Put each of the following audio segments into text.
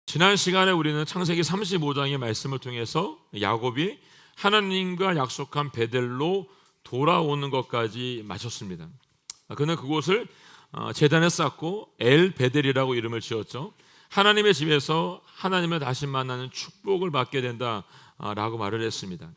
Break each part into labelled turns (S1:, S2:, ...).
S1: 지난 시간에 우리는 창세기 35장의 말씀을 통해서 야곱이 하나님과 약속한 베델로 돌아오는 것까지 마쳤습니다. 그는 그곳을 제단에 쌓고 엘 베델이라고 이름을 지었죠. 하나님의 집에서 하나님을 다시 만나는 축복을 받게 된다라고 말을 했습니다.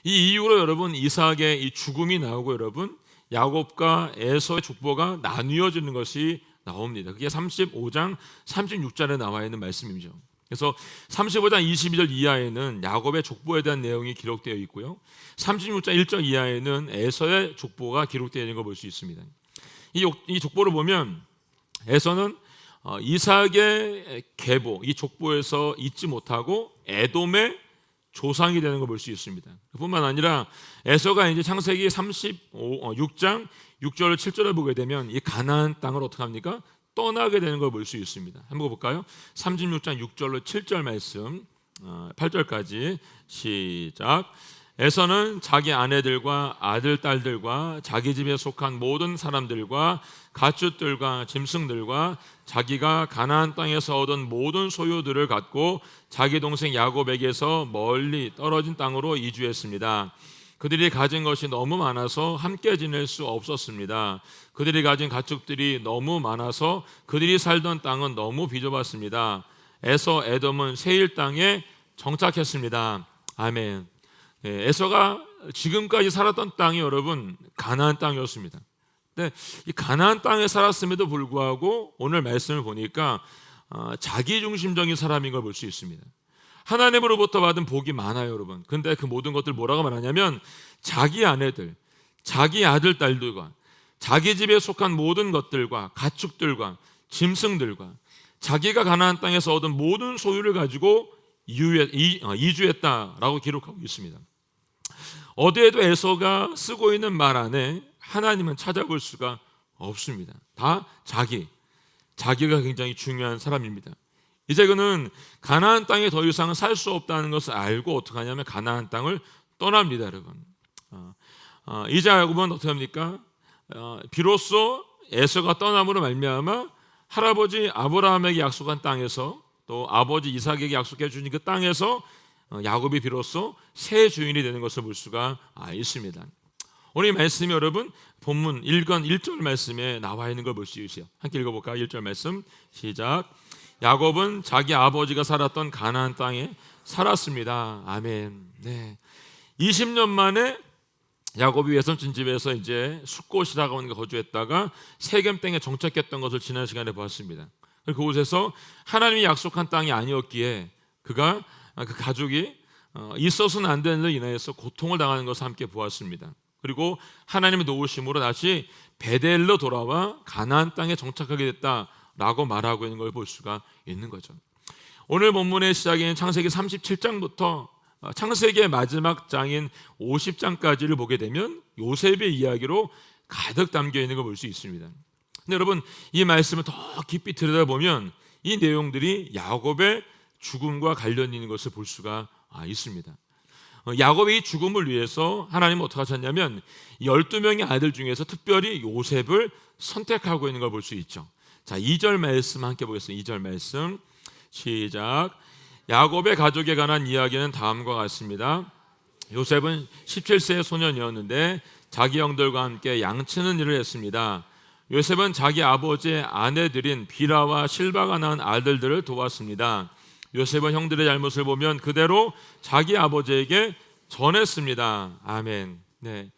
S1: 이 이후로 여러분 이삭의 이 죽음이 나오고 여러분 야곱과 에서의 족보가 나뉘어지는 것이 나옵니다. 그게 35장 36절에 나와 있는 말씀이죠. 그래서 35장 22절 이하에는 야곱의 족보에 대한 내용이 기록되어 있고요. 36장 1절 이하에는 에서의 족보가 기록되어 있는 걸 볼 수 있습니다. 이 족보를 보면 에서는 이삭의 계보, 이 족보에서 잊지 못하고 에돔의 조상이 되는 걸 볼 수 있습니다. 뿐만 아니라 에서가 이제 창세기 36장 6절 7절을 보게 되면 이 가나안 땅을 어떻게 합니까? 떠나게 되는 걸 볼 수 있습니다. 한번 볼까요? 36장 6절로 7절 말씀 8절까지 시작. 에서는 자기 아내들과 아들 딸들과 자기 집에 속한 모든 사람들과 가축들과 짐승들과 자기가 가나안 땅에서 얻은 모든 소유들을 갖고 자기 동생 야곱에게서 멀리 떨어진 땅으로 이주했습니다. 그들이 가진 것이 너무 많아서 함께 지낼 수 없었습니다. 그들이 가진 가축들이 너무 많아서 그들이 살던 땅은 너무 비좁았습니다. 에서 에돔은 세일 땅에 정착했습니다. 아멘. 에서가 지금까지 살았던 땅이 여러분 가나안 땅이었습니다. 근데 이 가나안 땅에 살았음에도 불구하고 오늘 말씀을 보니까 자기중심적인 사람인 걸 볼 수 있습니다. 하나님으로부터 받은 복이 많아요, 여러분. 근데 그 모든 것들 뭐라고 말하냐면 자기 아내들, 자기 아들, 딸들과 자기 집에 속한 모든 것들과 가축들과 짐승들과 자기가 가나안 땅에서 얻은 모든 소유를 가지고 이주했다라고 기록하고 있습니다. 어디에도 에서가 쓰고 있는 말 안에 하나님은 찾아볼 수가 없습니다. 다 자기가 굉장히 중요한 사람입니다. 이제 그는 가나안 땅에 더 이상 살 수 없다는 것을 알고 어떻게 하냐면 가나안 땅을 떠납니다, 여러분. 이제 야곱은 어떻게 합니까? 비로소 에서가 떠남으로 말미암아 할아버지 아브라함에게 약속한 땅에서 또 아버지 이삭에게 약속해 주신 그 땅에서 야곱이 비로소 새 주인이 되는 것을 볼 수가 있습니다. 오늘 이 말씀이 여러분 본문 1권 1절 말씀에 나와 있는 걸 볼 수 있어요. 함께 읽어볼까요? 1절 말씀 시작. 야곱은 자기 아버지가 살았던 가나안 땅에 살았습니다. 아멘. 네. 20년 만에 야곱이 외손집 집에서 이제 숫곳이라고 하는 데 거주했다가 세겜 땅에 정착했던 것을 지난 시간에 보았습니다. 그곳에서 하나님이 약속한 땅이 아니었기에 그 가족이 있어서는 안 되는 일로 인하여서 고통을 당하는 것을 함께 보았습니다. 그리고 하나님의 도우심으로 다시 베델로 돌아와 가나안 땅에 정착하게 됐다라고 말하고 있는 걸 볼 수가 있는 거죠. 오늘 본문의 시작인 창세기 37장부터 창세기의 마지막 장인 50장까지를 보게 되면 요셉의 이야기로 가득 담겨 있는 걸 볼 수 있습니다. 근데 여러분 이 말씀을 더 깊이 들여다보면 이 내용들이 야곱의 죽음과 관련 있는 것을 볼 수가 있습니다. 야곱의 이 죽음을 위해서 하나님은 어떻게 하셨냐면 12명의 아들 중에서 특별히 요셉을 선택하고 있는 걸 볼 수 있죠. 자, 2절 말씀 함께 보겠습니다. 2절 말씀 시작. 야곱의 가족에 관한 이야기는 다음과 같습니다. 요셉은 17세의 소년이었는데 자기 형들과 함께 양치는 일을 했습니다. 요셉은 자기 아버지의 아내들인 비라와 실바가 낳은 아들들을 도왔습니다. 요셉은 형들의 잘못을 보면 그대로 자기 아버지에게 전했습니다. 아멘. 네.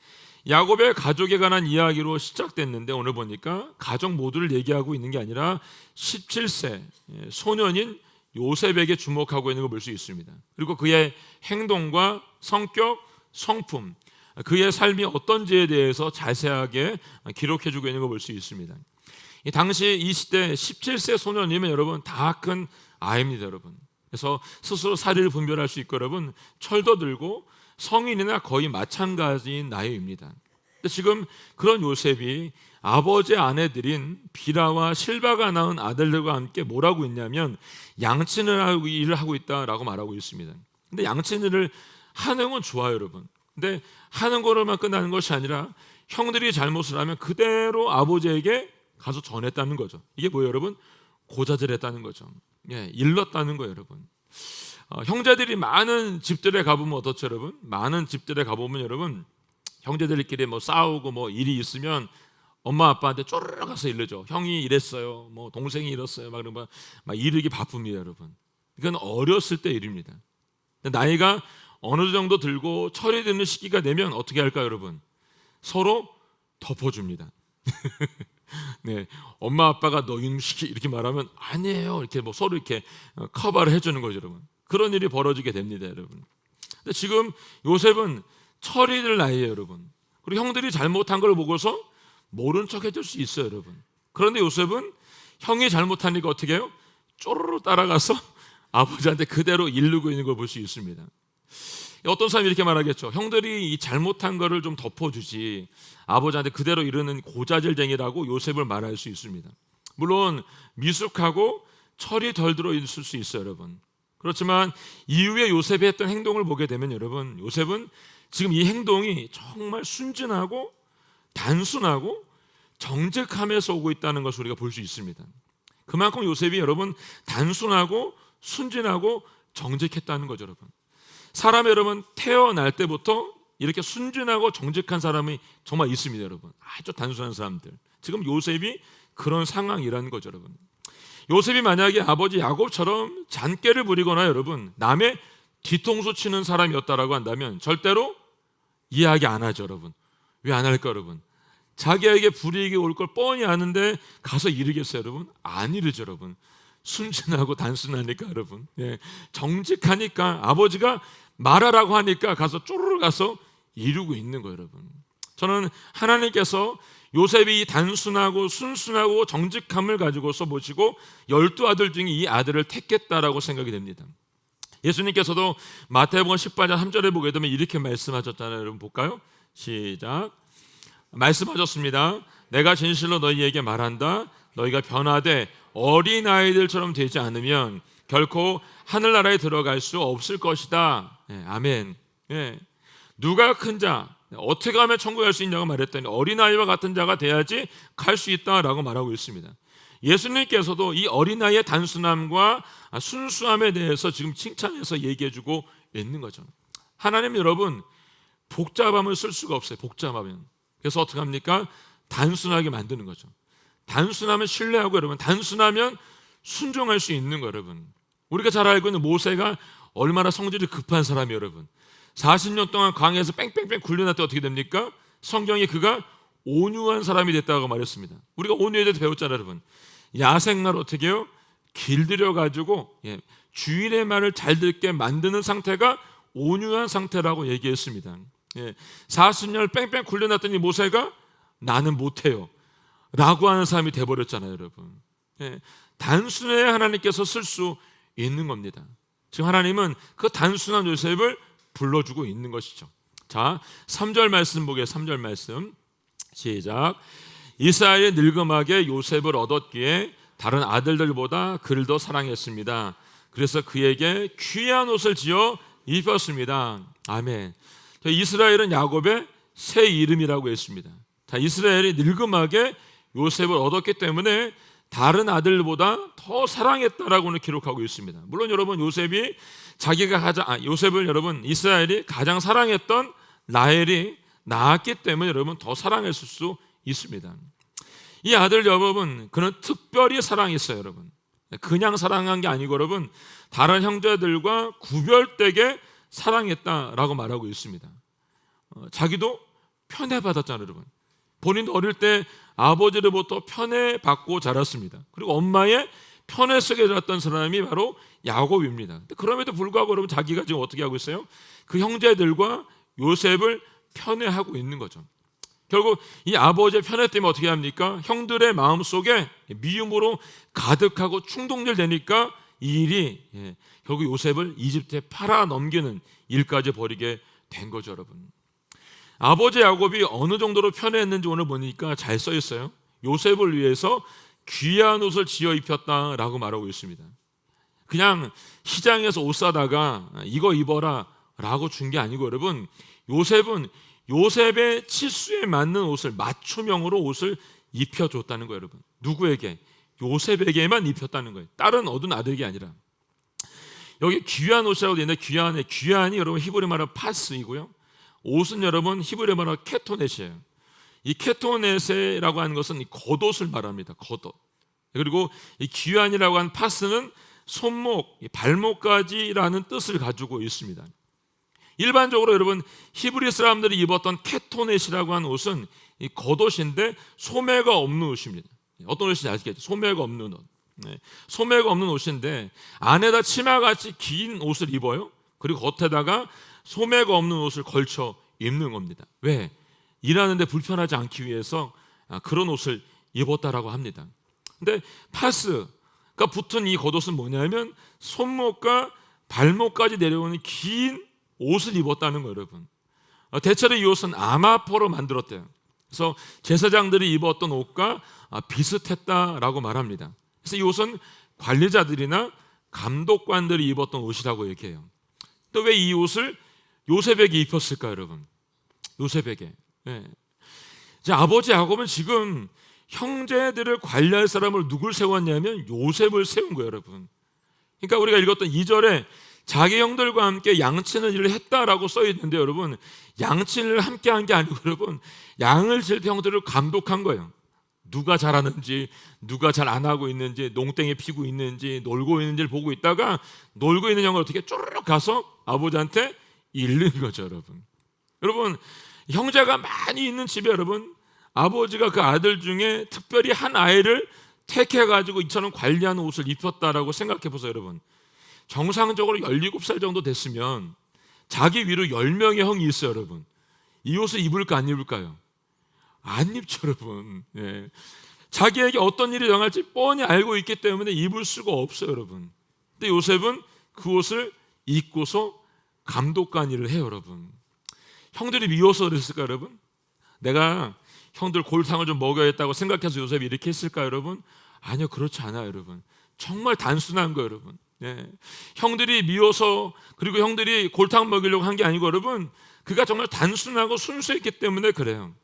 S1: 야곱의 가족에 관한 이야기로 시작됐는데 오늘 보니까 가족 모두를 얘기하고 있는 게 아니라 17세 소년인 요셉에게 주목하고 있는 걸 볼 수 있습니다. 그리고 그의 행동과 성격, 성품, 그의 삶이 어떤지에 대해서 자세하게 기록해주고 있는 걸 볼 수 있습니다. 당시 이 시대 17세 소년이면 여러분 다 큰 아이입니다, 여러분. 그래서 스스로 사리를 분별할 수 있고 여러분 철도 들고 성인이나 거의 마찬가지인 나이입니다. 지금 그런 요셉이 아버지의 아내들인 비라와 실바가 낳은 아들들과 함께 뭘 하고 있냐면 양치는 일을 하고 있다라고 말하고 있습니다. 근데 양치는 하는 건 좋아요, 여러분. 근데 하는 거로만 끝나는 것이 아니라 형들이 잘못을 하면 그대로 아버지에게 가서 전했다는 거죠. 이게 뭐예요, 여러분? 고자질했다는 거죠. 일렀다는 거예요, 여러분. 형제들이 많은 집들에 가보면 어떻죠, 여러분? 많은 집들에 가보면 여러분, 형제들끼리 뭐 싸우고 뭐 일이 있으면 엄마 아빠한테 쪼르르 가서 일르죠. 형이 이랬어요, 뭐 동생이 이랬어요, 막 그러면 막 이르기 바쁩니다, 여러분. 이건 어렸을 때 일입니다. 나이가 어느 정도 들고 철이 드는 시기가 되면 어떻게 할까요, 여러분? 서로 덮어줍니다. 네, 엄마 아빠가 너 이놈 시키 이렇게 말하면 아니에요, 이렇게 뭐 서로 이렇게 커버를 해주는 거죠, 여러분. 그런 일이 벌어지게 됩니다, 여러분. 근데 지금 요셉은 철이 들 나이에요, 여러분. 그리고 형들이 잘못한 걸 보고서 모른 척 해줄 수 있어요, 여러분. 그런데 요셉은 형이 잘못하니까 어떻게 해요? 쪼르르 따라가서 아버지한테 그대로 이르고 있는 걸 볼 수 있습니다. 어떤 사람이 이렇게 말하겠죠. 형들이 이 잘못한 거를 좀 덮어주지 아버지한테 그대로 이르는 고자질쟁이라고 요셉을 말할 수 있습니다. 물론 미숙하고 철이 덜 들어 있을 수 있어요, 여러분. 그렇지만 이후에 요셉이 했던 행동을 보게 되면 여러분, 요셉은 지금 이 행동이 정말 순진하고 단순하고 정직함에서 오고 있다는 것을 우리가 볼 수 있습니다. 그만큼 요셉이 여러분 단순하고 순진하고 정직했다는 거죠, 여러분. 사람이 여러분 태어날 때부터 이렇게 순진하고 정직한 사람이 정말 있습니다, 여러분. 아주 단순한 사람들. 지금 요셉이 그런 상황이라는 거죠, 여러분. 요셉이 만약에 아버지 야곱처럼 잔꾀를 부리거나 여러분 남의 뒤통수 치는 사람이었다라고 한다면 절대로 이야기 안 하죠, 여러분. 왜 안 할까, 여러분? 자기에게 불이익이 올 걸 뻔히 아는데 가서 이르겠어요, 여러분? 안 이르죠, 여러분. 순진하고 단순하니까, 여러분. 정직하니까 아버지가 말하라고 하니까 가서 쪼르르 가서 이루고 있는 거예요, 여러분. 저는 하나님께서 요셉이 이 단순하고 순순하고 정직함을 가지고서 모시고 12아들 중에 이 아들을 택했다라고 생각이 됩니다. 예수님께서도 마태복음 18장 3절에 보게 되면 이렇게 말씀하셨잖아요. 여러분 볼까요? 시작. 말씀하셨습니다. 내가 진실로 너희에게 말한다. 너희가 변화되 어린아이들처럼 되지 않으면 결코 하늘나라에 들어갈 수 없을 것이다. 아멘. 누가 큰 자, 어떻게 하면 천국에 갈 수 있냐고 말했더니 어린아이와 같은 자가 돼야지 갈 수 있다라고 말하고 있습니다. 예수님께서도 이 어린아이의 단순함과 순수함에 대해서 지금 칭찬해서 얘기해주고 있는 거죠. 하나님 여러분 복잡함을 쓸 수가 없어요. 복잡하면. 그래서 어떻게 합니까? 단순하게 만드는 거죠. 단순하면 신뢰하고 여러분 단순하면 순종할 수 있는 거 여러분. 우리가 잘 알고 있는 모세가 얼마나 성질이 급한 사람이에요, 여러분. 40년 동안 강에서 뺑뺑뺑 굴려놨더니 어떻게 됩니까? 성경에 그가 온유한 사람이 됐다고 말했습니다. 우리가 온유에 대해서 배웠잖아요, 여러분. 야생날 어떻게 해요? 길들여가지고 주인의 말을 잘 듣게 만드는 상태가 온유한 상태라고 얘기했습니다. 40년을 뺑뺑 굴려놨더니 모세가 나는 못해요 라고 하는 사람이 돼버렸잖아요, 여러분. 단순해야 하나님께서 쓸 수 있는 겁니다. 지금 하나님은 그 단순한 요셉을 불러주고 있는 것이죠. 자, 3절 말씀 보게. 3절 말씀 시작. 이스라엘이 늙음하게 요셉을 얻었기에 다른 아들들보다 그를 더 사랑했습니다. 그래서 그에게 귀한 옷을 지어 입혔습니다. 아멘. 이스라엘은 야곱의 새 이름이라고 했습니다. 자, 이스라엘이 늙음하게 요셉을 얻었기 때문에 다른 아들보다 더 사랑했다라고는 기록하고 있습니다. 물론 여러분 요셉이 요셉을 여러분 이스라엘이 가장 사랑했던 라헬이 낳았기 때문에 여러분 더 사랑했을 수 있습니다. 이 아들 여러분 그는 특별히 사랑했어요, 여러분. 그냥 사랑한 게 아니고 여러분 다른 형제들과 구별되게 사랑했다라고 말하고 있습니다. 자기도 편애받았잖아요, 여러분. 본인도 어릴 때 아버지로부터 편애받고 자랐습니다. 그리고 엄마의 편애 속에 자랐던 사람이 바로 야곱입니다. 그럼에도 불구하고 여러분 자기가 지금 어떻게 하고 있어요? 그 형제들과 요셉을 편애하고 있는 거죠. 결국 이 아버지의 편애 때문에 어떻게 합니까? 형들의 마음속에 미움으로 가득하고 충동질 되니까 이 일이 결국 요셉을 이집트에 팔아 넘기는 일까지 벌이게 된 거죠, 여러분. 아버지 야곱이 어느 정도로 편애했는지 오늘 보니까 잘 써 있어요. 요셉을 위해서 귀한 옷을 지어 입혔다라고 말하고 있습니다. 그냥 시장에서 옷 사다가 이거 입어라 라고 준 게 아니고 여러분 요셉은 요셉의 치수에 맞는 옷을 맞춤형으로 옷을 입혀줬다는 거예요, 여러분. 누구에게? 요셉에게만 입혔다는 거예요. 다른 얻은 아들에게 아니라. 여기 귀한 옷이라고 되어 있는데 귀한이 여러분 히브리 말로 파스이고요. 옷은 여러분 히브리 말로 케토넷이에요. 이 케토넷이라고 하는 것은 이 겉옷을 말합니다. 겉옷. 그리고 이 귀한이라고 하는 파스는 손목, 발목까지라는 뜻을 가지고 있습니다. 일반적으로 여러분 히브리 사람들이 입었던 케토넷이라고 하는 옷은 이 겉옷인데 소매가 없는 옷입니다. 어떤 옷인지 아시겠죠? 소매가 없는 옷. 소매가 없는 옷인데 안에다 치마같이 긴 옷을 입어요. 그리고 겉에다가 소매가 없는 옷을 걸쳐 입는 겁니다. 왜? 일하는데 불편하지 않기 위해서 그런 옷을 입었다라고 합니다. 근데 파스가 붙은 이 겉옷은 뭐냐면 손목과 발목까지 내려오는 긴 옷을 입었다는 거예요, 여러분. 대체로 이 옷은 아마포로 만들었대요. 그래서 제사장들이 입었던 옷과 비슷했다라고 말합니다. 그래서 이 옷은 관리자들이나 감독관들이 입었던 옷이라고 얘기해요. 또 왜 이 옷을 요셉에게 입혔을까요, 여러분? 요셉에게. 자, 아버지 야곱은 지금 형제들을 관리할 사람을 누굴 세웠냐면 요셉을 세운 거예요, 여러분. 그러니까 우리가 읽었던 2절에 자기 형들과 함께 양치는 일을 했다라고 써 있는데 여러분, 양치를 함께 한 게 아니고 여러분, 양을 칠 때 형들을 감독한 거예요. 누가 잘하는지, 누가 잘 안 하고 있는지, 농땡이 피고 있는지, 놀고 있는지를 보고 있다가 놀고 있는 형을 어떻게 쪼르륵 가서 아버지한테 잃는 거죠, 여러분. 여러분, 형제가 많이 있는 집에 여러분, 아버지가 그 아들 중에 특별히 한 아이를 택해가지고 이처럼 관리하는 옷을 입혔다라고 생각해 보세요, 여러분. 정상적으로 17살 정도 됐으면 자기 위로 10명의 형이 있어요, 여러분. 이 옷을 입을까 안 입을까요? 안 입죠, 여러분. 자기에게 어떤 일이 당할지 뻔히 알고 있기 때문에 입을 수가 없어요, 여러분. 근데 요셉은 그 옷을 입고서 감독관 일을 해요, 여러분. 형들이 미워서 그랬을까요, 여러분? 내가 형들 골탕을 좀 먹여야겠다고 생각해서 요셉이 이렇게 했을까요, 여러분? 아니요, 그렇지 않아요, 여러분. 정말 단순한 거예요, 여러분. 형들이 미워서 그리고 형들이 골탕 먹이려고 한 게 아니고 여러분, 그가 정말 단순하고 순수했기 때문에 그래요.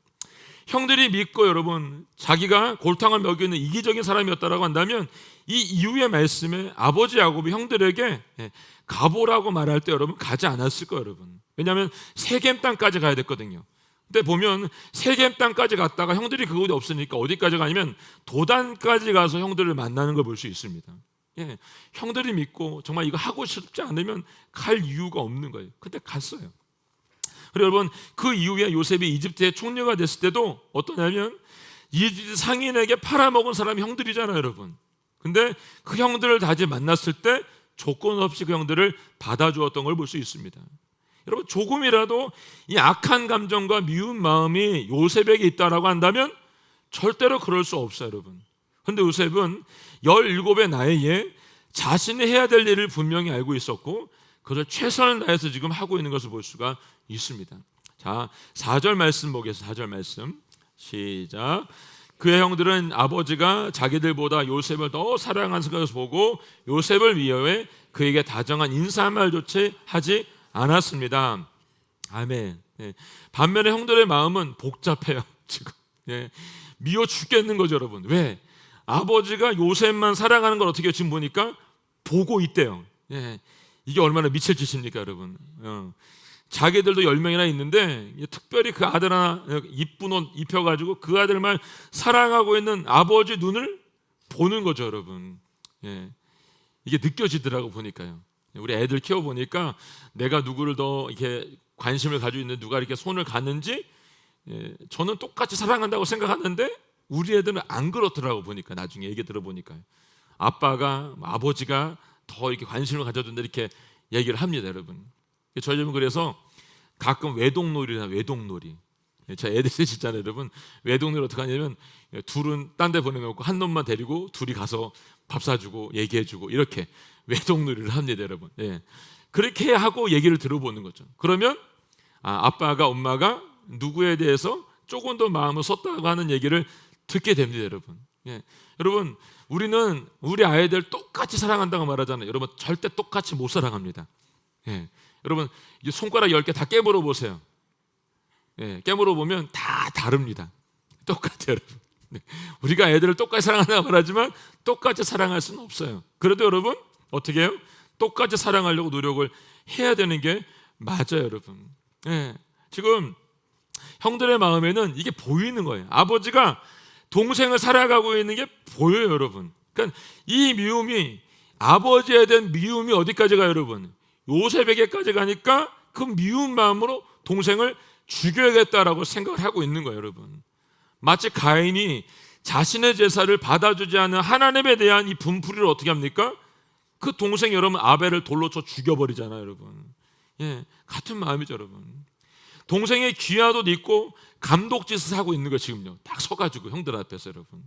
S1: 형들이 믿고 여러분 자기가 골탕을 먹이는 이기적인 사람이었다라고 한다면 이 이후의 말씀에 아버지 야곱이 형들에게 가보라고 말할 때 여러분 가지 않았을 거예요, 여러분. 왜냐하면 세겜 땅까지 가야 됐거든요. 근데 보면 세겜 땅까지 갔다가 형들이 그곳이 없으니까 어디까지 가냐면 도단까지 가서 형들을 만나는 걸 볼 수 있습니다. 형들이 믿고 정말 이거 하고 싶지 않으면 갈 이유가 없는 거예요. 근데 갔어요. 그리고 여러분 그 이후에 요셉이 이집트의 총리가 됐을 때도 어떠냐면 이집트 상인에게 팔아먹은 사람이 형들이잖아요, 여러분. 근데 그 형들을 다시 만났을 때 조건 없이 그 형들을 받아주었던 걸 볼 수 있습니다. 여러분 조금이라도 이 악한 감정과 미운 마음이 요셉에게 있다라고 한다면 절대로 그럴 수 없어요, 여러분. 그런데 요셉은 17의 나이에 자신이 해야 될 일을 분명히 알고 있었고 그것을 최선을 다해서 지금 하고 있는 것을 볼 수가 있습니다. 자, 4절 말씀 보겠습니다. 4절 말씀 시작. 그의 형들은 아버지가 자기들보다 요셉을 더 사랑하는 것을 보고 요셉을 위하여 그에게 다정한 인사말조차 하지 않았습니다. 아멘. 반면에 형들의 마음은 복잡해요, 지금. 미워 죽겠는 거죠, 여러분. 왜? 아버지가 요셉만 사랑하는 걸 어떻게 지금 보니까 보고 있대요. 이게 얼마나 미칠 짓입니까, 여러분. 자기들도 10명이나 있는데 특별히 그 아들 하나 이쁜 옷 입혀가지고 그 아들만 사랑하고 있는 아버지 눈을 보는 거죠, 여러분. 이게 느껴지더라고 보니까요. 우리 애들 키워보니까 내가 누구를 더 이렇게 관심을 가지고 있는 누가 이렇게 손을 갔는지 저는 똑같이 사랑한다고 생각하는데 우리 애들은 안 그렇더라고 보니까 나중에 얘기 들어보니까요. 아빠가 아버지가 더 이렇게 관심을 가져준다 이렇게 얘기를 합니다, 여러분. 저희 집은 그래서 가끔 외동놀이나 외동놀이. 저 애들 셋이 있잖아요, 여러분. 외동놀이 어떻게 하냐면 둘은 딴 데 보내놓고 한 놈만 데리고 둘이 가서 밥 사주고 얘기해주고 이렇게 외동놀이를 합니다, 여러분. 그렇게 하고 얘기를 들어보는 거죠. 그러면 아빠가 엄마가 누구에 대해서 조금 더 마음을 썼다고 하는 얘기를 듣게 됩니다, 여러분. 여러분 우리는 우리 아이들 똑같이 사랑한다고 말하잖아요. 여러분 절대 똑같이 못 사랑합니다. 여러분 이제 손가락 10개 다 깨물어 보세요. 깨물어 보면 다 다릅니다. 똑같아요, 여러분. 네. 우리가 애들을 똑같이 사랑한다고 말하지만 똑같이 사랑할 수는 없어요. 그래도 여러분 어떻게 해요? 똑같이 사랑하려고 노력을 해야 되는 게 맞아요, 여러분. 네. 지금 형들의 마음에는 이게 보이는 거예요. 아버지가 동생을 살아가고 있는 게 보여요, 여러분. 그러니까 이 미움이, 아버지에 대한 미움이 어디까지 가요, 여러분? 요셉에게까지 가니까 그 미운 마음으로 동생을 죽여야겠다라고 생각을 하고 있는 거예요, 여러분. 마치 가인이 자신의 제사를 받아주지 않은 하나님에 대한 이 분풀이를 어떻게 합니까? 그 동생 여러분 아벨을 돌로 쳐 죽여버리잖아요, 여러분. 예, 같은 마음이죠, 여러분. 동생의 귀화도 입고 감독짓을 하고 있는 거 지금요. 딱 서가지고 형들 앞에서 여러분.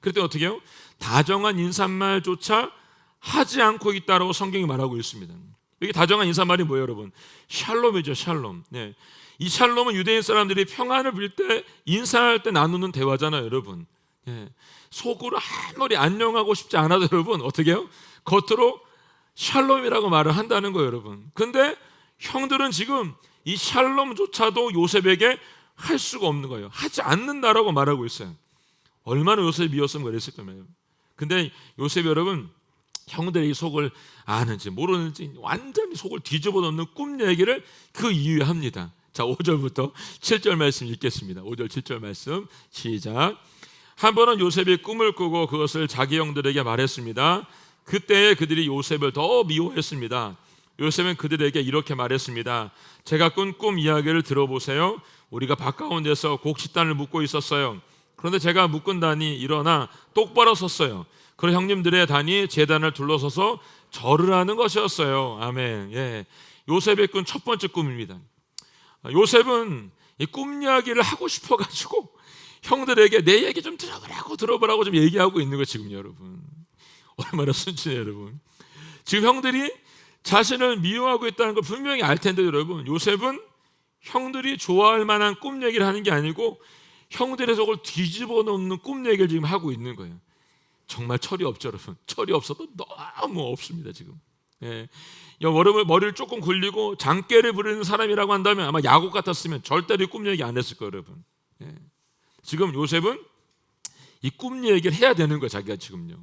S1: 그랬더니 어떻게 해요? 다정한 인사말조차 하지 않고 있다라고 성경이 말하고 있습니다. 여기 다정한 인사말이 뭐예요, 여러분? 샬롬이죠, 샬롬. 네. 이 샬롬은 유대인 사람들이 평안을 빌 때 인사할 때 나누는 대화잖아요, 여러분. 예. 속으로 아무리 안녕하고 싶지 않아도 여러분 어떻게 해요? 겉으로 샬롬이라고 말을 한다는 거예요, 여러분. 근데 형들은 지금 이 샬롬조차도 요셉에게 할 수가 없는 거예요. 하지 않는다라고 말하고 있어요. 얼마나 요셉이 미웠으면 그랬을 거예요. 근데 요셉이 여러분 형들의 속을 아는지 모르는지 완전히 속을 뒤집어 놓는 꿈 얘기를 그 이유에 합니다. 자, 5절부터 7절 말씀 읽겠습니다. 5절 7절 말씀 시작. 한 번은 요셉이 꿈을 꾸고 그것을 자기 형들에게 말했습니다. 그때 그들이 요셉을 더 미워했습니다. 요셉은 그들에게 이렇게 말했습니다. 제가 꾼 꿈 이야기를 들어보세요. 우리가 바깥 데서 곡식단을 묶고 있었어요. 그런데 제가 묶은 단이 일어나 똑바로 섰어요. 그리고 형님들의 단이 제단을 둘러서서 절을 하는 것이었어요. 아멘. 예. 요셉의 꾼 첫 번째 꿈입니다. 요셉은 이 꿈 이야기를 하고 싶어가지고 형들에게 내 얘기 좀 들어보라고 좀 얘기하고 있는 거 지금 여러분. 얼마나 순진해요, 여러분. 지금 형들이 자신을 미워하고 있다는 걸 분명히 알 텐데 여러분, 요셉은 형들이 좋아할 만한 꿈 얘기를 하는 게 아니고 형들의 속을 뒤집어 놓는 꿈 얘기를 지금 하고 있는 거예요. 정말 철이 없죠, 여러분. 철이 없어도 너무 없습니다, 지금. 예. 여러분 머리를 조금 굴리고 장깨를 부리는 사람이라고 한다면 아마 야곱 같았으면 절대로 꿈 얘기 안 했을 거예요, 여러분. 예. 지금 요셉은 이 꿈 얘기를 해야 되는 거예요, 자기가 지금요.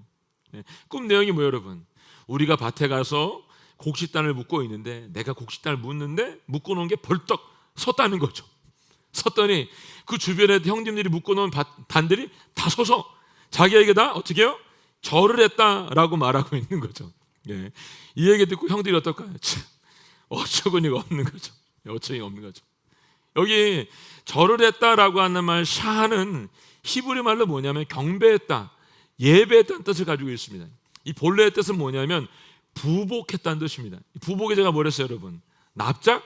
S1: 예. 꿈 내용이 뭐예요, 여러분? 우리가 밭에 가서 곡식단을 묶고 있는데 내가 곡식단을 묶어 놓은 게 벌떡 섰다는 거죠. 섰더니 그 주변에 형님들이 묶어 놓은 단들이 다 서서 자기에게 다 어떻게 해요? 절을 했다라고 말하고 있는 거죠. 예. 이 얘기 듣고 형들이 어떨까요? 어처구니가 없는 거죠. 어처구니가 없는 거죠. 여기 절을 했다라고 하는 말 샤는 히브리 말로 뭐냐면 경배했다, 예배했다는 뜻을 가지고 있습니다. 이 본래의 뜻은 뭐냐면 부복했다는 뜻입니다. 부복에 제가 뭐랬어요, 여러분? 납작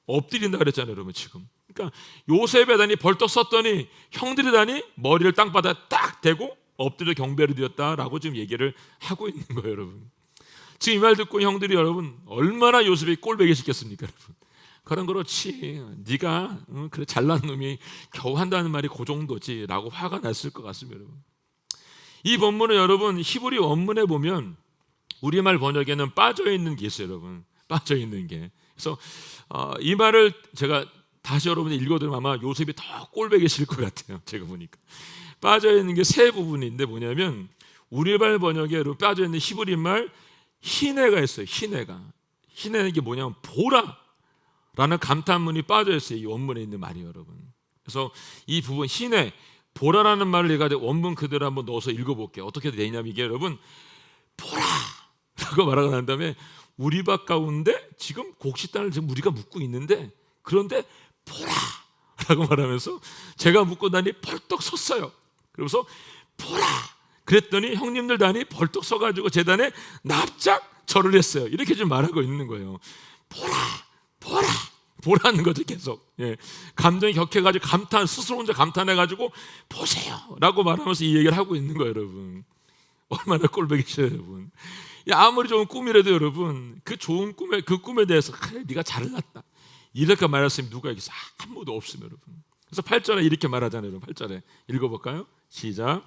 S1: 엎드린다 그랬잖아요, 여러분. 지금 그러니까 요셉의 단이 벌떡 섰더니 형들의 단이 머리를 땅바닥에 딱 대고 엎드려 경배를 드렸다라고 지금 얘기를 하고 있는 거예요, 여러분. 지금 이 말 듣고 형들이 여러분 얼마나 요셉이 꼴보기 싫겠습니까, 여러분? 그런 그렇지, 네가 그래 잘난 놈이 겨우 한다는 말이 그 정도지라고 화가 났을 것 같습니다, 여러분. 이 본문은 여러분 히브리 원문에 보면 우리말 번역에는 빠져 있는 게 있어요, 여러분. 빠져 있는 게. 그래서 이 말을 제가 다시 여러분이 읽어드리면 아마 요셉이 더 꼴보기 싫을 것 같아요, 제가 보니까. 빠져 있는 게 세 부분인데 뭐냐면 우리말 번역에 빠져 있는 히브리 말 히네가 있어요. 히네는 이게 뭐냐면 보라라는 감탄문이 빠져 있어요. 이 원문에 있는 말이에요, 여러분. 그래서 이 부분 히네, 보라라는 말을 내가 원문 그대로 한번 넣어서 읽어볼게요. 어떻게 되냐면 이게 여러분 보라라고 말하고 난 다음에 우리 밭 가운데 지금 곡식단을 지금 우리가 묶고 있는데 그런데 보라라고 말하면서 제가 묶고 다니 벌떡 섰어요. 그러면서 보라 그랬더니 형님들 단이 벌떡 서가지고 제단에 납작 절을 했어요. 이렇게 좀 말하고 있는 거예요. 보라는 거죠, 계속. 예. 감정이 격해가지고 스스로 혼자 감탄해가지고 보세요라고 말하면서 이 얘기를 하고 있는 거예요, 여러분. 얼마나 꼴보기 싫어요, 여러분. 아무리 좋은 꿈이라도 여러분 그 좋은 꿈에 대해서 그래 네가 잘났다 이렇게 말했으면 누가 여기서 아무도 없으면 여러분. 그래서 8절에 이렇게 말하잖아요, 여러분. 8절에 읽어볼까요? 시작.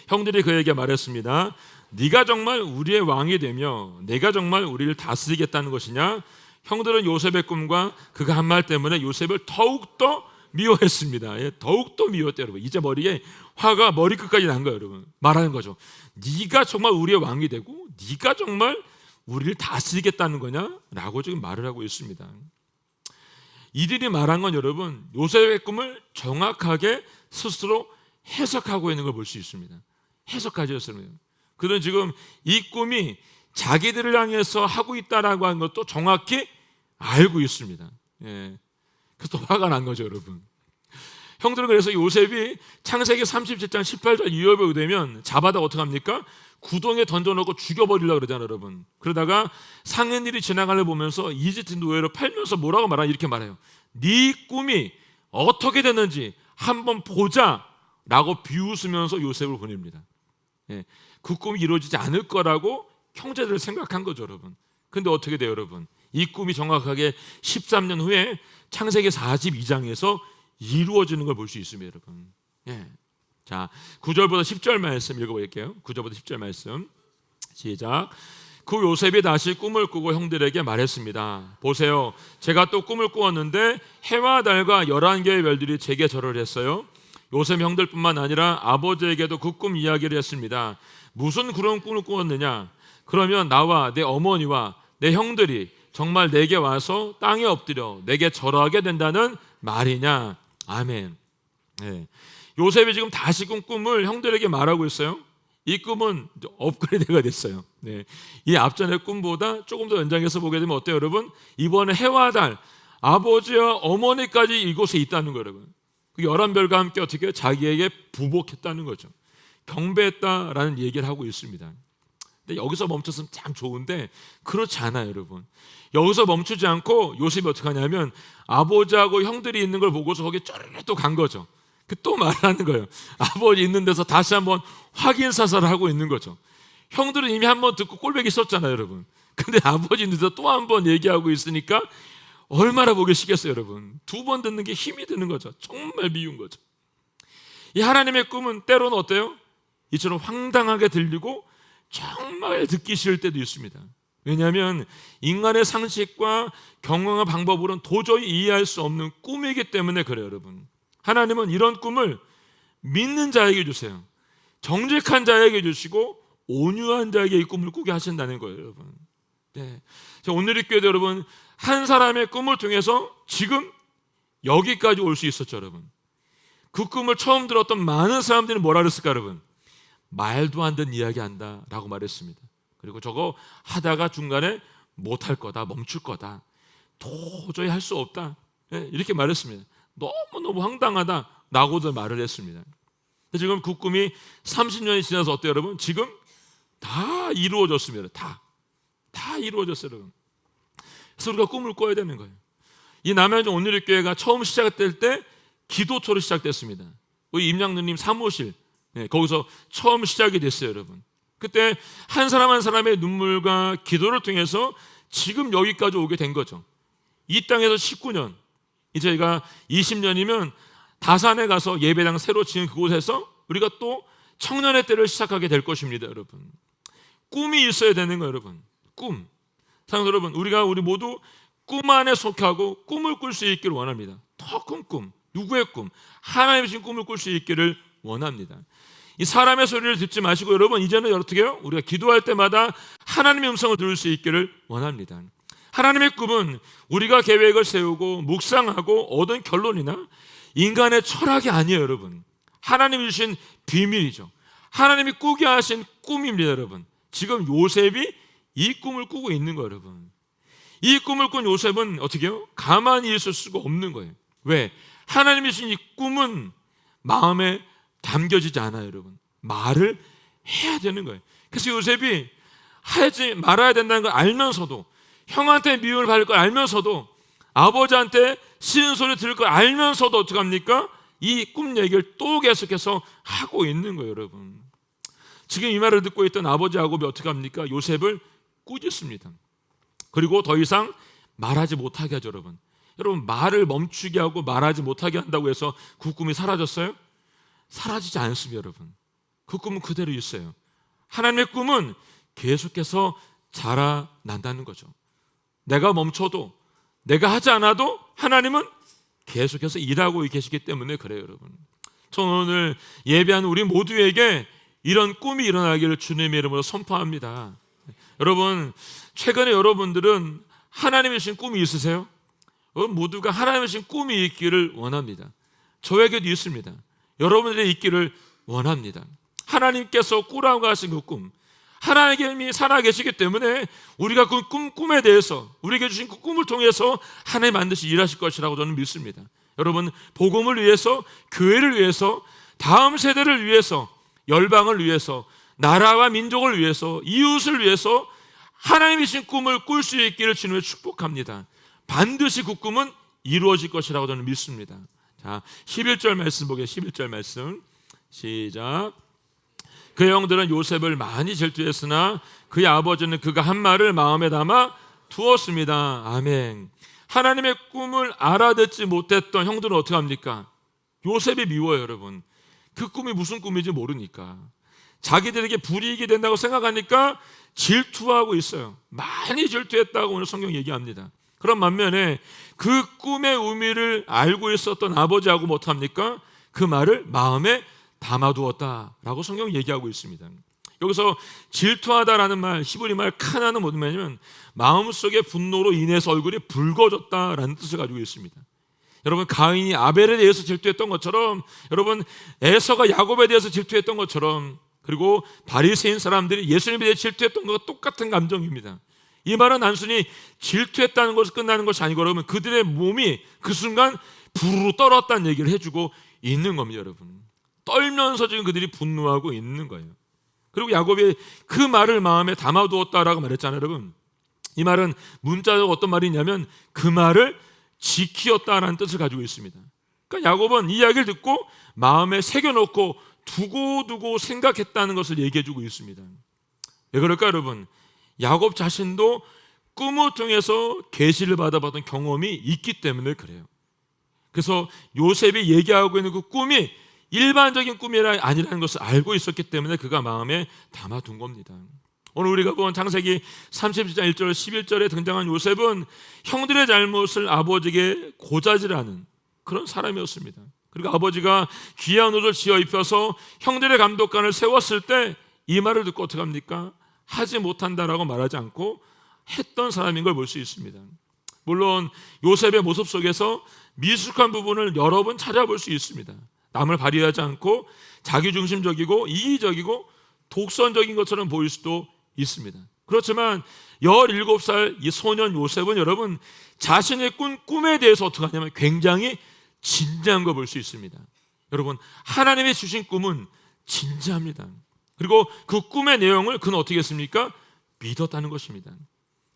S1: 형들이 그에게 말했습니다. 네가 정말 우리의 왕이 되며 내가 정말 우리를 다스리겠다는 것이냐? 형들은 요셉의 꿈과 그가 한 말 때문에 요셉을 더욱더 미워했습니다. 예, 더욱더 미웠대요, 여러분. 이제 머리에 화가 머리끝까지 난 거예요, 여러분. 말하는 거죠. 네가 정말 우리의 왕이 되고 네가 정말 우리를 다스리겠다는 거냐라고 지금 말을 하고 있습니다. 이들이 말한 건 여러분, 요셉의 꿈을 정확하게 스스로 해석하고 있는 걸 볼 수 있습니다. 해석하죠, 여러분. 그들은 지금 이 꿈이 자기들을 향해서 하고 있다라고 하는 것도 정확히 알고 있습니다. 예. 그래서 또 화가 난 거죠, 여러분. 형들은 그래서 요셉이 창세기 37장 18절 이후에 보게 되면 잡아다 어떻게 합니까? 구덩이에 던져놓고 죽여버리려고 그러잖아요, 여러분. 그러다가 상인들이 지나가는 걸 보면서 이집트 노예로 팔면서 뭐라고 말하냐, 이렇게 말해요. 네 꿈이 어떻게 됐는지 한번 보자 라고 비웃으면서 요셉을 보냅니다. 예. 그 꿈이 이루어지지 않을 거라고 형제들을 생각한 거죠, 여러분. 근데 어떻게 돼요, 여러분? 이 꿈이 정확하게 13년 후에 창세기 42장에서 이루어지는 걸 볼 수 있습니다, 여러분. 예. 자, 9절부터 10절 말씀 읽어볼게요. 9절부터 10절 말씀 시작. 그 요셉이 다시 꿈을 꾸고 형들에게 말했습니다. 보세요, 제가 또 꿈을 꾸었는데 해와 달과 11개의 별들이 제게 절을 했어요. 요셉 형들뿐만 아니라 아버지에게도 그 꿈 이야기를 했습니다. 무슨 그런 꿈을 꾸었느냐? 그러면 나와 내 어머니와 내 형들이 정말 내게 와서 땅에 엎드려 내게 절하게 된다는 말이냐? 아멘. 네. 요셉이 지금 다시 꾼 꿈을 형들에게 말하고 있어요. 이 꿈은 업그레이드가 됐어요. 네. 이 앞전의 꿈보다 조금 더 연장해서 보게 되면 어때요, 여러분? 이번에 해와 달, 아버지와 어머니까지 이곳에 있다는 거예요, 여러분. 그 11별과 함께 어떻게 자기에게 부복했다는 거죠. 경배했다라는 얘기를 하고 있습니다. 근데 여기서 멈췄으면 참 좋은데 그렇지 않아요, 여러분. 여기서 멈추지 않고 요셉이 어떻게 하냐면 아버지하고 형들이 있는 걸 보고서 거기 쪼르르 또 간 거죠. 또 말하는 거예요. 아버지 있는 데서 다시 한번 확인 사살을 하고 있는 거죠. 형들은 이미 한번 듣고 꼴보기 썼잖아요, 여러분. 근데 아버지 있는 데서 또 한번 얘기하고 있으니까 얼마나 보기 싫겠어요, 여러분. 2번 듣는 게 힘이 드는 거죠. 정말 미운 거죠. 이 하나님의 꿈은 때로는 어때요? 이처럼 황당하게 들리고 정말 듣기 싫을 때도 있습니다. 왜냐하면 인간의 상식과 경험과 방법으로는 도저히 이해할 수 없는 꿈이기 때문에 그래요, 여러분. 하나님은 이런 꿈을 믿는 자에게 주세요. 정직한 자에게 주시고 온유한 자에게 이 꿈을 꾸게 하신다는 거예요, 여러분. 네. 오늘 이 교회도 여러분 한 사람의 꿈을 통해서 지금 여기까지 올 수 있었죠, 여러분. 그 꿈을 처음 들었던 많은 사람들이 뭐라 그랬을까, 여러분? 말도 안 되는 이야기 한다라고 말했습니다. 그리고 저거 하다가 중간에 못할 거다, 멈출 거다, 도저히 할 수 없다, 네, 이렇게 말했습니다. 너무너무 황당하다라고도 말을 했습니다. 지금 그 꿈이 30년이 지나서 어때요, 여러분? 지금 다 이루어졌습니다. 다 이루어졌어요, 여러분. 그래서 우리가 꿈을 꿔야 되는 거예요. 이 남양주 온누리교회가 처음 시작될 때 기도처로 시작됐습니다. 우리 임장로님 사무실, 네, 거기서 처음 시작이 됐어요, 여러분. 그때 한 사람 한 사람의 눈물과 기도를 통해서 지금 여기까지 오게 된 거죠. 이 땅에서 19년, 이제 저희가 20년이면 다산에 가서 예배당 새로 지은 그곳에서 우리가 또 청년의 때를 시작하게 될 것입니다, 여러분. 꿈이 있어야 되는 거예요, 여러분. 꿈. 사랑하는 여러분, 우리 모두 꿈 안에 속하고 꿈을 꿀 수 있기를 원합니다. 더 큰 꿈, 누구의 꿈? 하나님의 주신 꿈을 꿀 수 있기를 원합니다. 이 사람의 소리를 듣지 마시고 여러분, 이제는 어떻게 해요? 우리가 기도할 때마다 하나님의 음성을 들을 수 있기를 원합니다. 하나님의 꿈은 우리가 계획을 세우고 묵상하고 얻은 결론이나 인간의 철학이 아니에요, 여러분. 하나님이 주신 비밀이죠. 하나님이 꾸게 하신 꿈입니다, 여러분. 지금 요셉이 이 꿈을 꾸고 있는 거예요, 여러분. 이 꿈을 꾼 요셉은 어떻게 해요? 가만히 있을 수가 없는 거예요. 왜? 하나님이 주신 이 꿈은 마음에 담겨지지 않아요, 여러분. 말을 해야 되는 거예요. 그래서 요셉이 하지 말아야 된다는 걸 알면서도, 형한테 미움을 받을 걸 알면서도, 아버지한테 싫은 소리 들을 걸 알면서도 어떻게 합니까? 이 꿈 얘기를 또 계속해서 하고 있는 거예요, 여러분. 지금 이 말을 듣고 있던 아버지 야곱이 어떻게 합니까? 요셉을 꾸짖습니다. 그리고 더 이상 말하지 못하게 하죠, 여러분. 여러분, 말을 멈추게 하고 말하지 못하게 한다고 해서 그 꿈이 사라졌어요? 사라지지 않습니다, 여러분. 그 꿈은 그대로 있어요. 하나님의 꿈은 계속해서 자라난다는 거죠. 내가 멈춰도, 내가 하지 않아도 하나님은 계속해서 일하고 계시기 때문에 그래요, 여러분. 저는 오늘 예배하는 우리 모두에게 이런 꿈이 일어나기를 주님의 이름으로 선포합니다. 여러분, 최근에 여러분들은 하나님의 주신 꿈이 있으세요? 모두가 하나님의 주신 꿈이 있기를 원합니다. 저에게도 있습니다. 여러분들의 있기를 원합니다. 하나님께서 꾸라고 하신 그 꿈, 하나님이 살아계시기 때문에 우리가 그 꿈에 대해서, 우리에게 주신 그 꿈을 통해서 하나님 반드시 일하실 것이라고 저는 믿습니다. 여러분, 복음을 위해서, 교회를 위해서, 다음 세대를 위해서, 열방을 위해서, 나라와 민족을 위해서, 이웃을 위해서 하나님이 주신 꿈을 꿀 수 있기를 주님을 축복합니다. 반드시 그 꿈은 이루어질 것이라고 저는 믿습니다. 자, 11절 말씀 보겠습니다. 11절 말씀 시작. 그 형들은 요셉을 많이 질투했으나 그의 아버지는 그가 한 말을 마음에 담아 두었습니다. 아멘. 하나님의 꿈을 알아듣지 못했던 형들은 어떻게 합니까? 요셉이 미워요, 여러분. 그 꿈이 무슨 꿈인지 모르니까. 자기들에게 불이익이 된다고 생각하니까 질투하고 있어요. 많이 질투했다고 오늘 성경 얘기합니다. 그런 반면에 그 꿈의 의미를 알고 있었던 아버지하고 못합니까? 그 말을 마음에 담아두었다라고 성경 얘기하고 있습니다. 여기서 질투하다라는 말, 히브리 말 카나는 무슨 말이냐면 마음속의 분노로 인해서 얼굴이 붉어졌다라는 뜻을 가지고 있습니다. 여러분, 가인이 아벨에 대해서 질투했던 것처럼, 여러분 에서가 야곱에 대해서 질투했던 것처럼, 그리고 바리새인 사람들이 예수님에 대해 질투했던 것과 똑같은 감정입니다. 이 말은 단순히 질투했다는 것을 끝나는 것이 아니고, 여러분 그들의 몸이 그 순간 부르르 떨었다는 얘기를 해주고 있는 겁니다. 여러분, 떨면서 지금 그들이 분노하고 있는 거예요. 그리고 야곱이 그 말을 마음에 담아두었다라고 말했잖아요. 여러분, 이 말은 문자적으로 어떤 말이냐면 그 말을 지키었다라는 뜻을 가지고 있습니다. 그러니까 야곱은 이 이야기를 듣고 마음에 새겨놓고 두고 생각했다는 것을 얘기해주고 있습니다. 왜 그럴까, 여러분? 야곱 자신도 꿈을 통해서 계시를 받아봤던 경험이 있기 때문에 그래요. 그래서 요셉이 얘기하고 있는 그 꿈이 일반적인 꿈이 아니라는 것을 알고 있었기 때문에 그가 마음에 담아둔 겁니다. 오늘 우리가 본 창세기 37장 1절 11절에 등장한 요셉은 형들의 잘못을 아버지에게 고자질하는 그런 사람이었습니다. 그리고 아버지가 귀한 옷을 지어 입혀서 형들의 감독관을 세웠을 때 이 말을 듣고 어떻게 합니까? 하지 못한다라고 말하지 않고 했던 사람인 걸 볼 수 있습니다. 물론 요셉의 모습 속에서 미숙한 부분을 여러 번 찾아볼 수 있습니다. 남을 발휘하지 않고 자기중심적이고 이기적이고 독선적인 것처럼 보일 수도 있습니다. 그렇지만 17살 이 소년 요셉은 여러분 자신의 꿈에 대해서 어떻게 하냐면 굉장히 진지한 걸 볼 수 있습니다. 여러분, 하나님이 주신 꿈은 진지합니다. 그리고 그 꿈의 내용을 그는 어떻게 했습니까? 믿었다는 것입니다.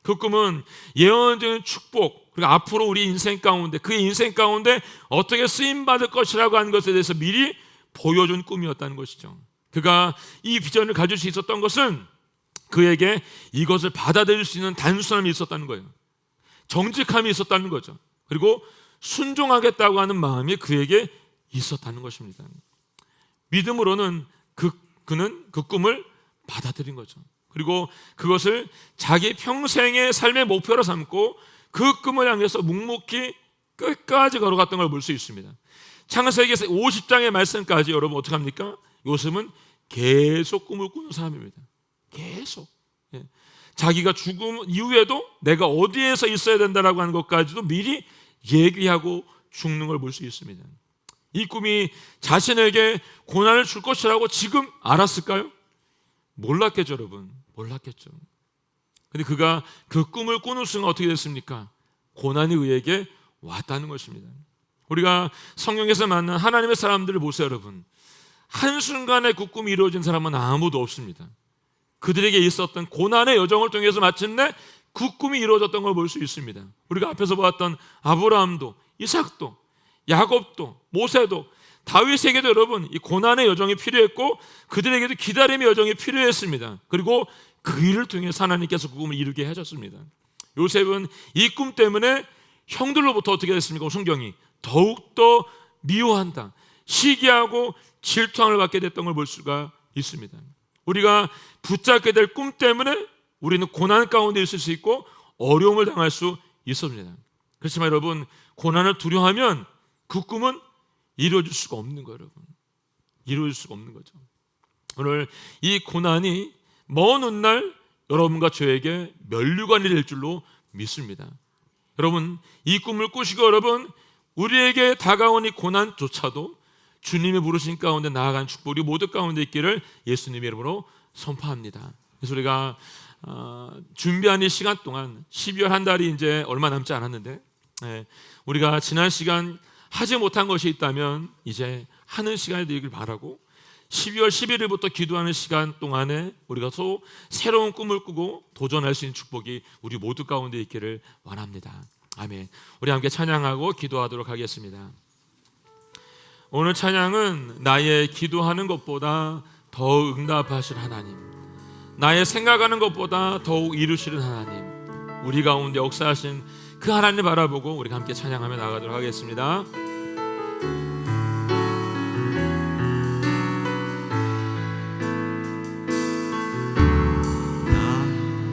S1: 그 꿈은 예언적인 축복, 그리고 앞으로 우리 인생 가운데, 그의 인생 가운데 어떻게 쓰임받을 것이라고 하는 것에 대해서 미리 보여준 꿈이었다는 것이죠. 그가 이 비전을 가질 수 있었던 것은 그에게 이것을 받아들일 수 있는 단순함이 있었다는 거예요. 정직함이 있었다는 거죠. 그리고 순종하겠다고 하는 마음이 그에게 있었다는 것입니다. 믿음으로는 그는 그 꿈을 받아들인 거죠. 그리고 그것을 자기 평생의 삶의 목표로 삼고 그 꿈을 향해서 묵묵히 끝까지 걸어갔던 걸 볼 수 있습니다. 창세기 50장의 말씀까지 여러분 어떻게 합니까? 요셉은 계속 꿈을 꾸는 사람입니다. 계속. 자기가 죽음 이후에도 내가 어디에서 있어야 된다라고 하는 것까지도 미리 얘기하고 죽는 걸 볼 수 있습니다. 이 꿈이 자신에게 고난을 줄 것이라고 지금 알았을까요? 몰랐겠죠, 여러분. 몰랐겠죠. 근데 그가 그 꿈을 꾸는 순간 어떻게 됐습니까? 고난이 그에게 왔다는 것입니다. 우리가 성경에서 만난 하나님의 사람들을 보세요, 여러분. 한순간에 그 꿈이 이루어진 사람은 아무도 없습니다. 그들에게 있었던 고난의 여정을 통해서 마침내 그 꿈이 이루어졌던 걸 볼 수 있습니다. 우리가 앞에서 보았던 아브라함도, 이삭도, 야곱도, 모세도, 다윗에게도 여러분 이 고난의 여정이 필요했고 그들에게도 기다림의 여정이 필요했습니다. 그리고 그 일을 통해 하나님께서 그 꿈을 이루게 하셨습니다. 요셉은 이 꿈 때문에 형들로부터 어떻게 됐습니까? 성경이 더욱더 미워한다, 시기하고 질투함을 받게 됐던 걸 볼 수가 있습니다. 우리가 붙잡게 될 꿈 때문에 우리는 고난 가운데 있을 수 있고 어려움을 당할 수 있습니다. 그렇지만 여러분, 고난을 두려워하면 그 꿈은 이루어질 수가 없는 거예요, 여러분. 이루어질 수가 없는 거죠. 오늘 이 고난이 먼 훗날 여러분과 저에게 면류관이 될 줄로 믿습니다. 여러분, 이 꿈을 꾸시고 여러분, 우리에게 다가온 이 고난조차도 주님의 부르신 가운데 나아가는 축복이 모두 가운데 있기를 예수님의 이름으로 선포합니다. 그래서 우리가 준비한 이 시간 동안 12월 한 달이 이제 얼마 남지 않았는데, 우리가 지난 시간 하지 못한 것이 있다면 이제 하는 시간이 되길 바라고, 12월 11일부터 기도하는 시간 동안에 우리가 또 새로운 꿈을 꾸고 도전할 수 있는 축복이 우리 모두 가운데 있기를 원합니다. 아멘. 우리 함께 찬양하고 기도하도록 하겠습니다. 오늘 찬양은 나의 기도하는 것보다 더 응답하실 하나님, 나의 생각하는 것보다 더욱 이루시는 하나님, 우리 가운데 역사하신 그 하나님 바라보고 우리가 함께 찬양하며 나가도록 하겠습니다.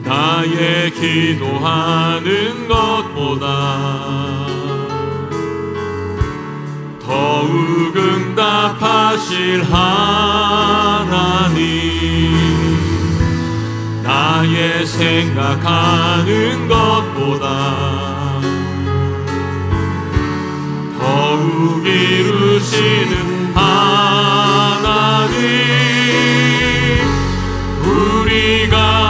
S1: 나의 기도하는 것보다 더욱 응답하실 하나님, 나의 생각하는 것보다 더욱 이루시는 하나님, 우리가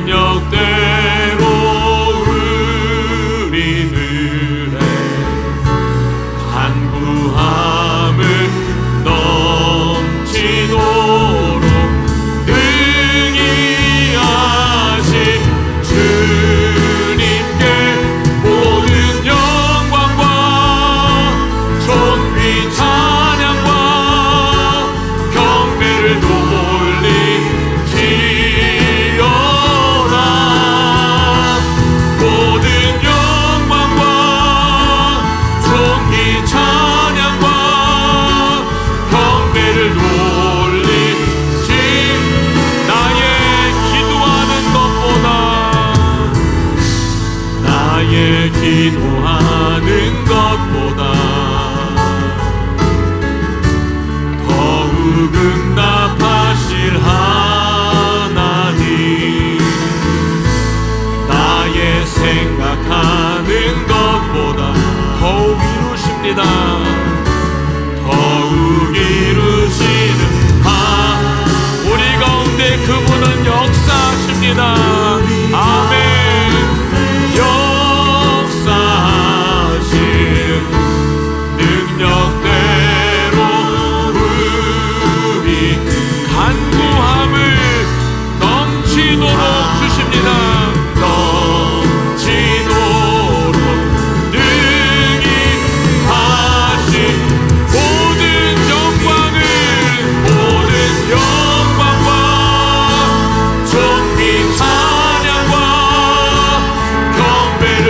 S1: 능력대로 우리들의 간구함을 넘치도록 능히 하신 주님께 모든 영광과 존귀 찬양과 경배를 기도하는 것보다 더욱 응답하실 하나님, 나의 생각하는 것보다 더욱 이루십니다. 더욱 이루시는 우리 가운데 그분은 역사하십니다. 아멘. 능력대로 우리 간구함을 넘치도록 주십니다. 넘치도록 능히 하신 모든 영광과 존귀 찬양과 경배를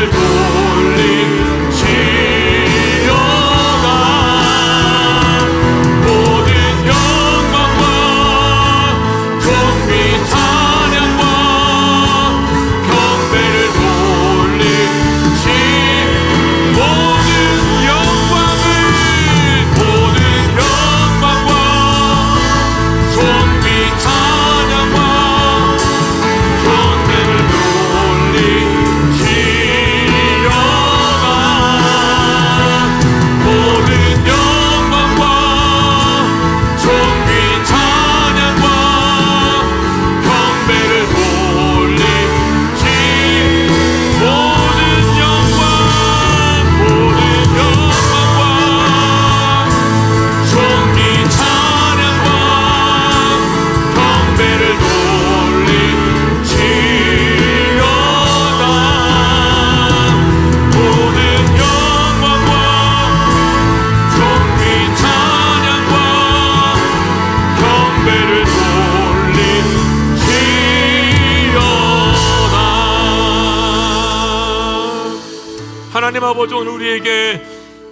S1: 하나님 아버지, 오늘 우리에게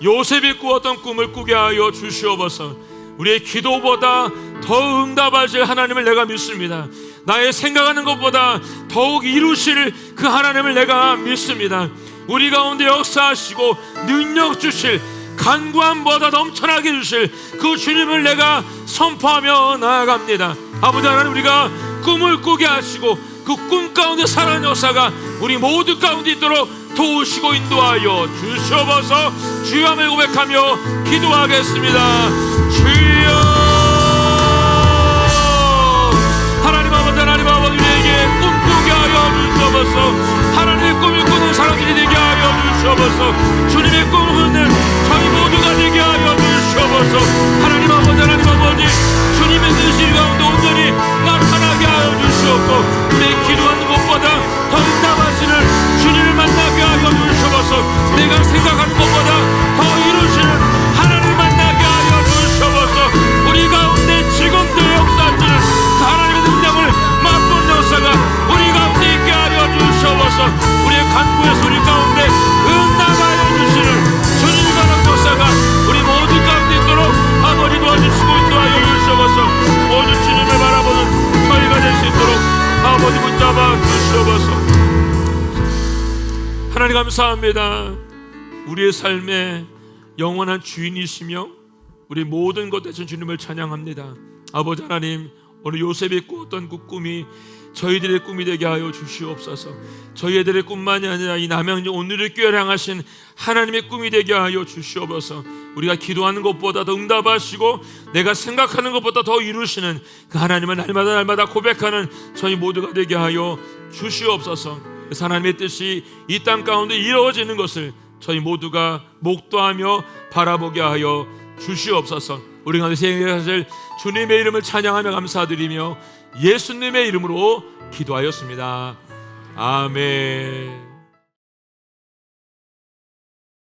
S1: 요셉이 꾸었던 꿈을 꾸게 하여 주시옵소서. 우리의 기도보다 더 응답하실 하나님을 내가 믿습니다. 나의 생각하는 것보다 더욱 이루실 그 하나님을 내가 믿습니다. 우리 가운데 역사하시고 능력 주실, 간구함보다 넘쳐나게 주실 그 주님을 내가 선포하며 나아갑니다. 아버지 하나님, 우리가 꿈을 꾸게 하시고 그 꿈 가운데 살아가는 역사가 우리 모두 가운데 있도록 도우시고 인도하여 주시옵소서. 주여 하며 고백하며 기도하겠습니다. 주여. 하나님 아버지, 하나님 아버지, 우리에게 꿈꾸게 하여 주시옵소서. 하나님의 꿈을 꾸는 사람들이 되게 하여 주시옵소서. 주님의 꿈을 꾸는 저희 모두가 되게 하여 주시옵소서. 하나님 아버지, 하나님 아버지, 주님의 뜻이 가운데 온전히 나타나게 하여 주시옵고, 우리의 기도하는 것보다 더 응답하시는 주님을 만나게 하여 주시옵소서. 내가 생각하는 것보다 더 이루시는 하나님을 만나게 하여 주시옵소서. 우리 가운데 지금도 역사하시는 그 하나님의 능력을 맛본 역사가 우리 가운데 있게 하여 주시옵소서. 우리의 간구의 소리 가운데 응답하여 주시는 주님의 관한 역사가 우리 모두 가운데 있도록 아버지 도와주시고 인도하여 주시옵소서. 모두 주님을 바라보는 저희가 될 수 있도록 아버지 붙잡아 주시옵소서. 하나님 감사합니다. 우리의 삶의 영원한 주인이시며 우리 모든 것 대신 주님을 찬양합니다. 아버지 하나님, 오늘 요셉이 꾸었던 그 꿈이 저희들의 꿈이 되게 하여 주시옵소서. 저희들의 꿈만이 아니라 이 남양주 오늘의 교회를 향하신 하나님의 꿈이 되게 하여 주시옵소서. 우리가 기도하는 것보다 더 응답하시고 내가 생각하는 것보다 더 이루시는 그 하나님을 날마다 고백하는 저희 모두가 되게 하여 주시옵소서. 그래서 하나님의 뜻이 이 땅 가운데 이루어지는 것을 저희 모두가 목도하며 바라보게 하여 주시옵소서. 우리 가운데 생애하실 주님의 이름을 찬양하며 감사드리며 예수님의 이름으로 기도하였습니다. 아멘.